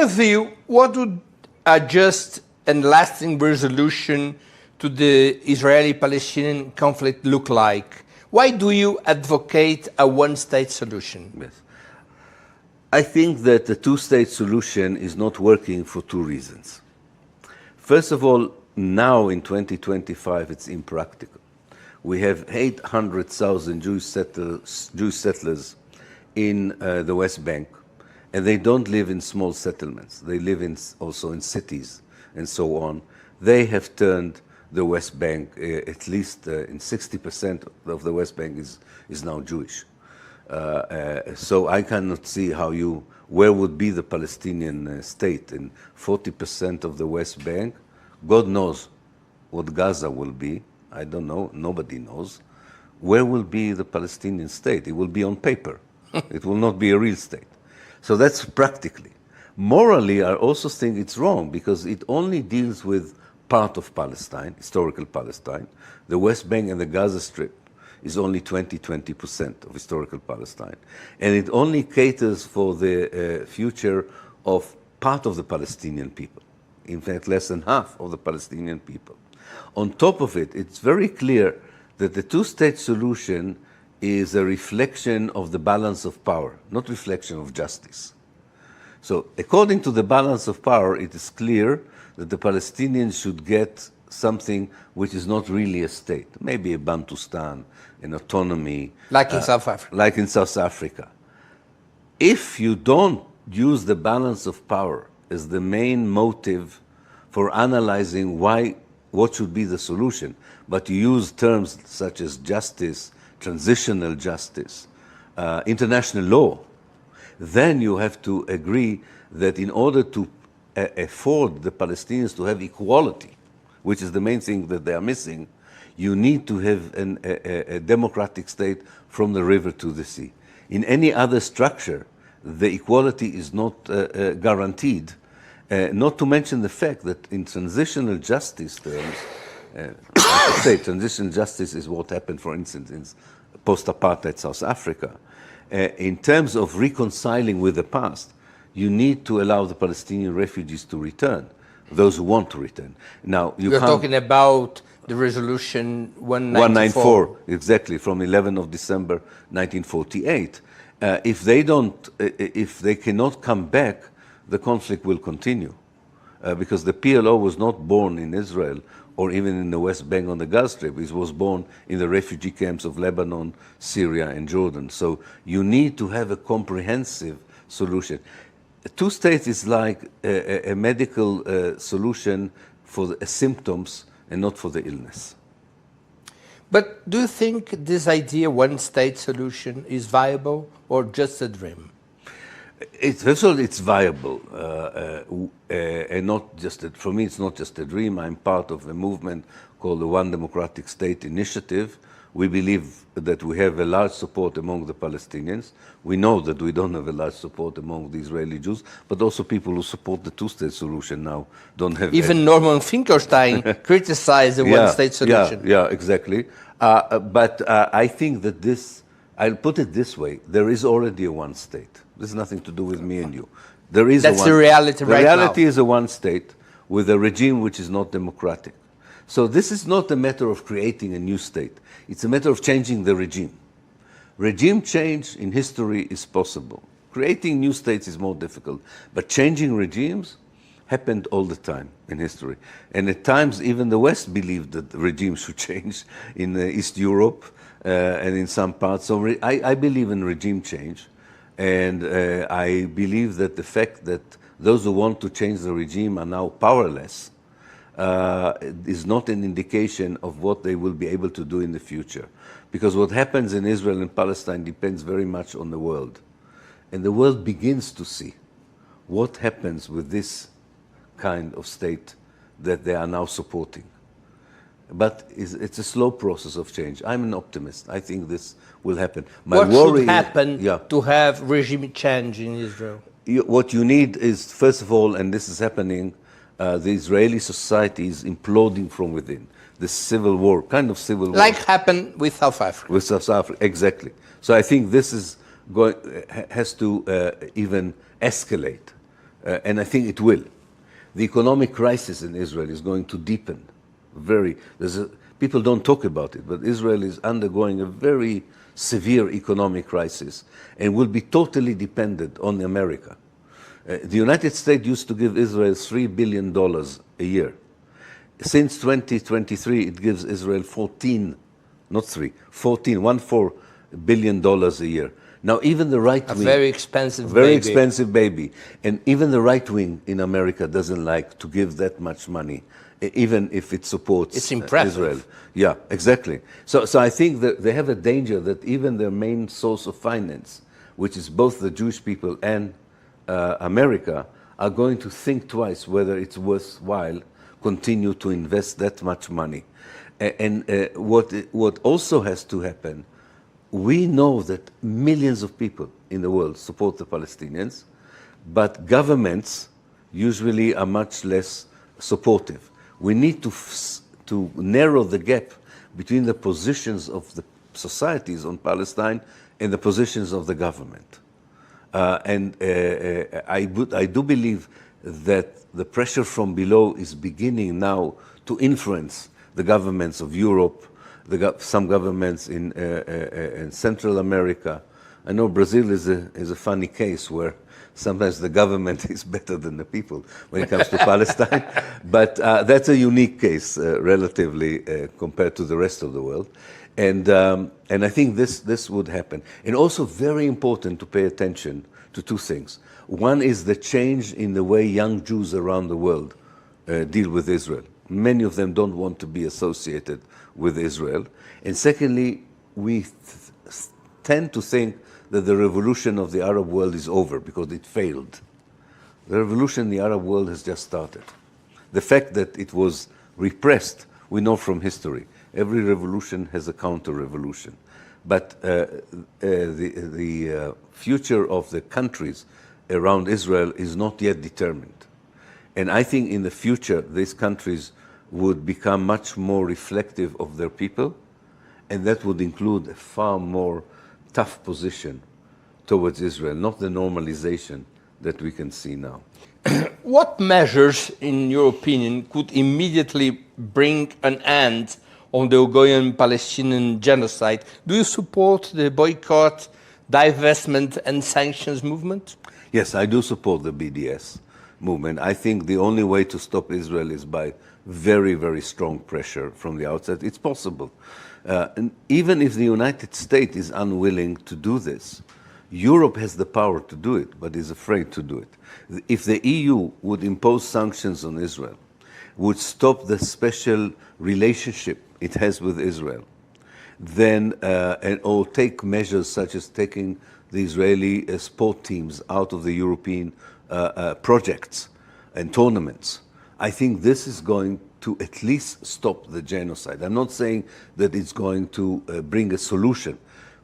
your view, what would a just and lasting resolution to the Israeli-Palestinian conflict look like? Why do you advocate a one-state solution? Yes. I think that the two-state solution is not working for two reasons. First of all, now in 2025, it's impractical. We have 800,000 Jewish settlers in the West Bank, and they don't live in small settlements. They live also in cities and so on. They have turned the West Bank, at least in 60% of the West Bank is now Jewish. So I cannot see where would be the Palestinian state in 40% of the West Bank. God knows what Gaza will be. I don't know, nobody knows. Where will be the Palestinian state? It will be on paper. It will not be a real state. So that's practically. Morally, I also think it's wrong because it only deals with part of Palestine, historical Palestine. The West Bank and the Gaza Strip is only 20% of historical Palestine. And it only caters for the future of part of the Palestinian people. In fact, less than half of the Palestinian people. On top of it, it's very clear that the two-state solution is a reflection of the balance of power, not reflection of justice. So according to the balance of power, it is clear that the Palestinians should get something which is not really a state, maybe a Bantustan, an autonomy. Like in South Africa. Like in South Africa. If you don't use the balance of power as the main motive for analyzing what should be the solution, but you use terms such as justice, transitional justice, international law, then you have to agree that in order to afford the Palestinians to have equality, which is the main thing that they are missing, you need to have a democratic state from the river to the sea. In any other structure, the equality is not guaranteed, not to mention the fact that in transitional justice terms, I should say transitional justice is what happened, for instance, in post-apartheid South Africa. In terms of reconciling with the past, you need to allow the Palestinian refugees to return, those who want to return. Now, you're talking about the resolution 194. Exactly, from 11 of December 1948. If they cannot come back, the conflict will continue. Because the PLO was not born in Israel or even in the West Bank on the Gaza Strip. It was born in the refugee camps of Lebanon, Syria, and Jordan. So you need to have a comprehensive solution. Two states is like a medical solution for the symptoms and not for the illness. But do you think this idea, one-state solution, is viable or just a dream? First of all, it's viable, and not just for me. It's not just a dream. I'm part of a movement called the One Democratic State Initiative. We believe that we have a large support among the Palestinians. We know that we don't have a large support among the Israeli Jews, but also people who support the two-state solution now don't have. Even Norman Finkelstein criticized the one-state solution. Yeah, exactly. But I think that I'll put it this way: there is already a one state. This has nothing to do with me and you. There is That's the reality right now. The reality is a one state with a regime which is not democratic. So this is not a matter of creating a new state. It's a matter of changing the regime. Regime change in history is possible. Creating new states is more difficult. But changing regimes happened all the time in history. And at times, even the West believed that the regime should change in East Europe and in some parts. So I believe in regime change. And I believe that the fact that those who want to change the regime are now powerless is not an indication of what they will be able to do in the future. Because what happens in Israel and Palestine depends very much on the world. And the world begins to see what happens with this kind of state that they are now supporting. But it's a slow process of change. I'm an optimist. I think this will happen. What should happen to have regime change in Israel? What you need is, first of all, and this is happening, the Israeli society is imploding from within. The civil war, kind of civil war. Like happened with South Africa. With South Africa, exactly. So I think this is has to even escalate and I think it will. The economic crisis in Israel is going to deepen. People don't talk about it, but Israel is undergoing a very severe economic crisis and will be totally dependent on America. The United States used to give Israel $3 billion a year. Since 2023, it gives Israel 14 billion dollars a year. Now, even the right wing, very expensive baby, and even the right wing in America doesn't like to give that much money, even if it supports It's impressive. Israel. Yeah, exactly. So I think that they have a danger that even their main source of finance, which is both the Jewish people and America, are going to think twice whether it's worthwhile continue to invest that much money. And what also has to happen, we know that millions of people in the world support the Palestinians, but governments usually are much less supportive. We need to narrow the gap between the positions of the societies on Palestine and the positions of the government. I do believe that the pressure from below is beginning now to influence the governments of Europe, some governments in Central America. I know Brazil is a funny case where sometimes the government is better than the people when it comes to Palestine, but that's a unique case relatively compared to the rest of the world. And I think this would happen. And also very important to pay attention to two things. One is the change in the way young Jews around the world deal with Israel. Many of them don't want to be associated with Israel. And secondly, we tend to think that the revolution of the Arab world is over because it failed. The revolution in the Arab world has just started. The fact that it was repressed, we know from history. Every revolution has a counter-revolution. But the future of the countries around Israel is not yet determined. And I think in the future, these countries would become much more reflective of their people, and that would include a far more tough position towards Israel, not the normalization that we can see now. What measures, in your opinion, could immediately bring an end on the ongoing Palestinian genocide? Do you support the boycott, divestment, and sanctions movement? Yes, I do support the BDS movement. I think the only way to stop Israel is by very, very strong pressure from the outside. It's possible. And even if the United States is unwilling to do this, Europe has the power to do it, but is afraid to do it. If the EU would impose sanctions on Israel, would stop the special relationship it has with Israel, then or take measures such as taking the Israeli sport teams out of the European projects and tournaments, I think this is going to at least stop the genocide. I'm not saying that it's going to bring a solution,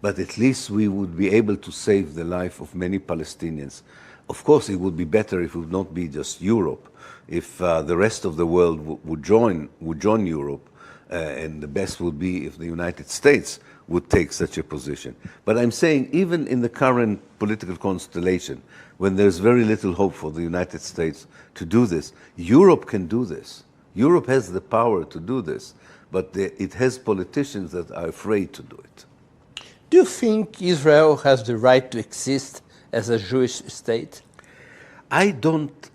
but at least we would be able to save the life of many Palestinians. Of course, it would be better if it would not be just Europe, if the rest of the world would join Europe, and the best would be if the United States would take such a position. But I'm saying even in the current political constellation, when there's very little hope for the United States to do this, Europe can do this. Europe has the power to do this, but it has politicians that are afraid to do it. Do you think Israel has the right to exist as a Jewish state? I don't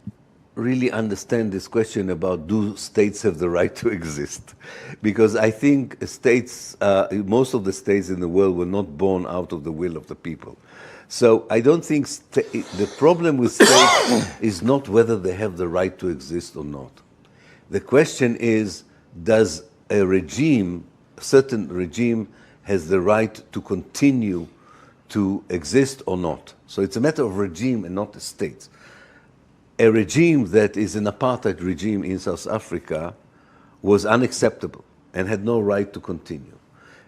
really understand this question about do states have the right to exist, because I think states, most of the states in the world were not born out of the will of the people. So I don't think the problem with states is not whether they have the right to exist or not. The question is, does a regime, a certain regime, has the right to continue to exist or not? So it's a matter of regime and not the states. A regime that is an apartheid regime in South Africa was unacceptable and had no right to continue.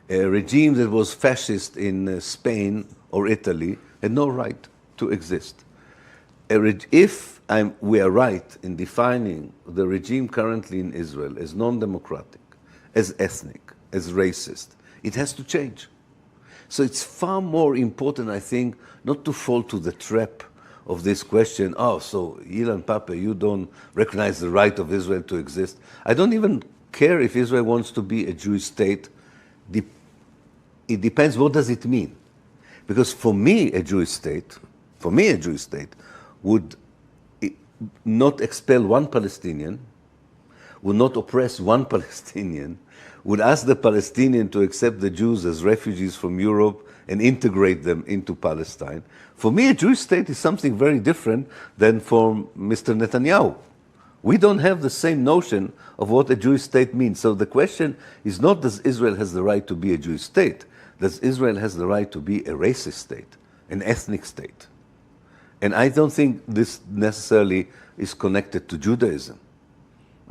A regime that was fascist in Spain or Italy had no right to exist. If we are right in defining the regime currently in Israel as non-democratic, as ethnic, as racist, it has to change. So it's far more important, I think, not to fall to the trap of this question, oh, so Ilan Pape, you don't recognize the right of Israel to exist. I don't even care if Israel wants to be a Jewish state. It depends, what does it mean? Because for me, a Jewish state would not expel one Palestinian, would not oppress one Palestinian, would ask the Palestinian to accept the Jews as refugees from Europe and integrate them into Palestine. For me, a Jewish state is something very different than for Mr. Netanyahu. We don't have the same notion of what a Jewish state means. So the question is not, does Israel has the right to be a Jewish state? Does Israel has the right to be a racist state, an ethnic state? And I don't think this necessarily is connected to Judaism.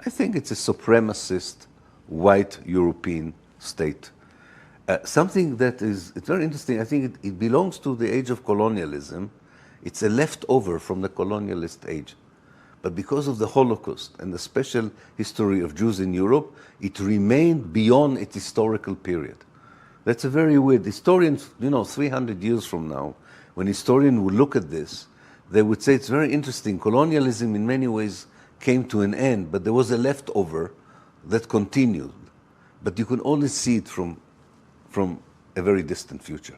I think it's a supremacist, white European state. Something that is it's very interesting, I think it belongs to the age of colonialism. It's a leftover from the colonialist age. But because of the Holocaust and the special history of Jews in Europe, it remained beyond its historical period. That's a very weird. Historians, 300 years from now, when historians would look at this, they would say it's very interesting. Colonialism in many ways came to an end, but there was a leftover that continued. But you can only see it from a very distant future.